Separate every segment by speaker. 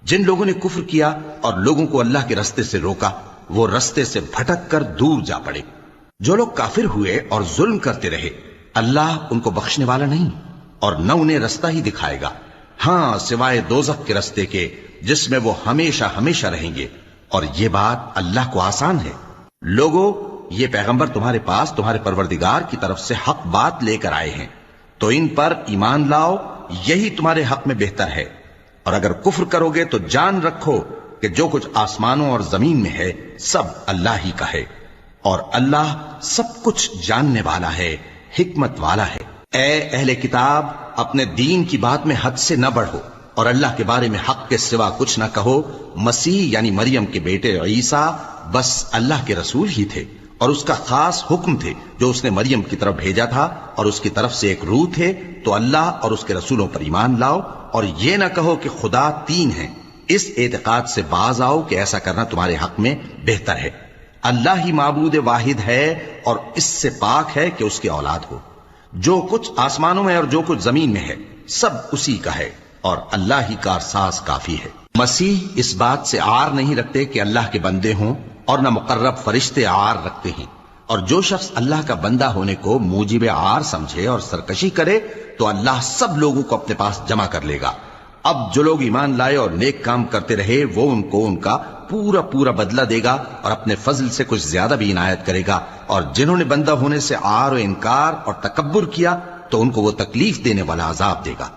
Speaker 1: جن لوگوں نے کفر کیا اور لوگوں کو اللہ کے رستے سے روکا وہ رستے سے بھٹک کر دور جا پڑے۔ جو لوگ کافر ہوئے اور ظلم کرتے رہے اللہ ان کو بخشنے والا نہیں اور نہ انہیں رستہ ہی دکھائے گا، ہاں سوائے دوزخ کے رستے کے جس میں وہ ہمیشہ ہمیشہ رہیں گے، اور یہ بات اللہ کو آسان ہے۔ لوگو، یہ پیغمبر تمہارے پاس تمہارے پروردگار کی طرف سے حق بات لے کر آئے ہیں، تو ان پر ایمان لاؤ، یہی تمہارے حق میں بہتر ہے، اور اگر کفر کرو گے تو جان رکھو کہ جو کچھ آسمانوں اور زمین میں ہے سب اللہ ہی کا ہے، اور اللہ سب کچھ جاننے والا ہے، حکمت والا ہے۔ اے اہل کتاب، اپنے دین کی بات میں حد سے نہ بڑھو اور اللہ کے بارے میں حق کے سوا کچھ نہ کہو۔ مسیح یعنی مریم کے بیٹے عیسیٰ بس اللہ کے رسول ہی تھے اور اس کا خاص حکم تھے جو اس نے مریم کی طرف بھیجا تھا، اور اس کی طرف سے ایک روح تھے، تو اللہ اور اس کے رسولوں پر ایمان لاؤ، اور یہ نہ کہو کہ خدا تین ہیں۔ اس اعتقاد سے باز آؤ کہ ایسا کرنا تمہارے حق میں بہتر ہے۔ اللہ ہی معبود واحد ہے اور اس سے پاک ہے کہ اس کی اولاد ہو۔ جو کچھ آسمانوں میں اور جو کچھ زمین میں ہے سب اسی کا ہے، اور اللہ ہی کارساز کافی ہے۔ مسیح اس بات سے عار نہیں رکھتے کہ اللہ کے بندے ہوں، اور نہ مقرب فرشتے عار رکھتے ہیں، اور جو شخص اللہ کا بندہ ہونے کو موجب عار سمجھے اور سرکشی کرے تو اللہ سب لوگوں کو اپنے پاس جمع کر لے گا۔ اب جو لوگ ایمان لائے اور نیک کام کرتے رہے وہ ان کو ان کا پورا پورا بدلہ دے گا اور اپنے فضل سے کچھ زیادہ بھی عنایت کرے گا، اور جنہوں نے بندہ ہونے سے عار و انکار اور تکبر کیا تو ان کو وہ تکلیف دینے والا عذاب دے گا،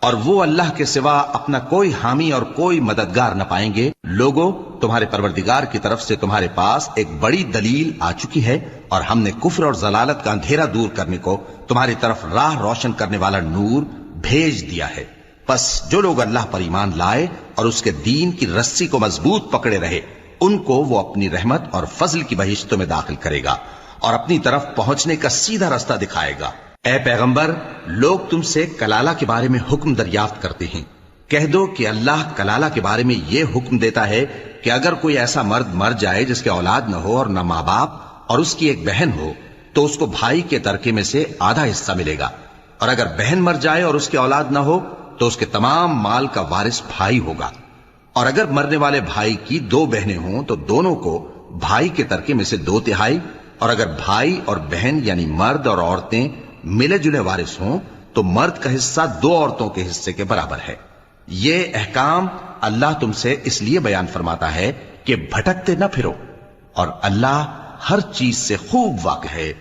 Speaker 1: اور وہ اللہ کے سوا اپنا کوئی حامی اور کوئی مددگار نہ پائیں گے۔ لوگوں، تمہارے پروردگار کی طرف سے تمہارے پاس ایک بڑی دلیل آ چکی ہے، اور ہم نے کفر اور ضلالت کا اندھیرا دور کرنے کو تمہاری طرف راہ روشن کرنے والا نور بھیج دیا ہے۔ پس جو لوگ اللہ پر ایمان لائے اور اس کے دین کی رسی کو مضبوط پکڑے رہے ان کو وہ اپنی رحمت اور فضل کی بہشتوں میں داخل کرے گا اور اپنی طرف پہنچنے کا سیدھا راستہ دکھائے گا۔ اے پیغمبر، لوگ تم سے کلالہ کے بارے میں حکم دریافت کرتے ہیں، کہہ دو کہ اللہ کلالہ کے بارے میں یہ حکم دیتا ہے کہ اگر کوئی ایسا مرد مر جائے جس کے اولاد نہ ہو اور نہ ماں باپ اور اس کی ایک بہن ہو تو اس کو بھائی کے ترکے میں سے آدھا حصہ ملے گا، اور اگر بہن مر جائے اور اس کی اولاد نہ ہو تو اس کے تمام مال کا وارث بھائی ہوگا، اور اگر مرنے والے بھائی کی دو بہنیں ہوں تو دونوں کو بھائی کے ترکے میں سے 2/3، اور اگر بھائی اور بہن یعنی مرد اور عورتیں ملے جلے وارث ہوں تو مرد کا حصہ 2 عورتوں کے حصے کے برابر ہے۔ یہ احکام اللہ تم سے اس لیے بیان فرماتا ہے کہ بھٹکتے نہ پھرو، اور اللہ ہر چیز سے خوب واقف ہے۔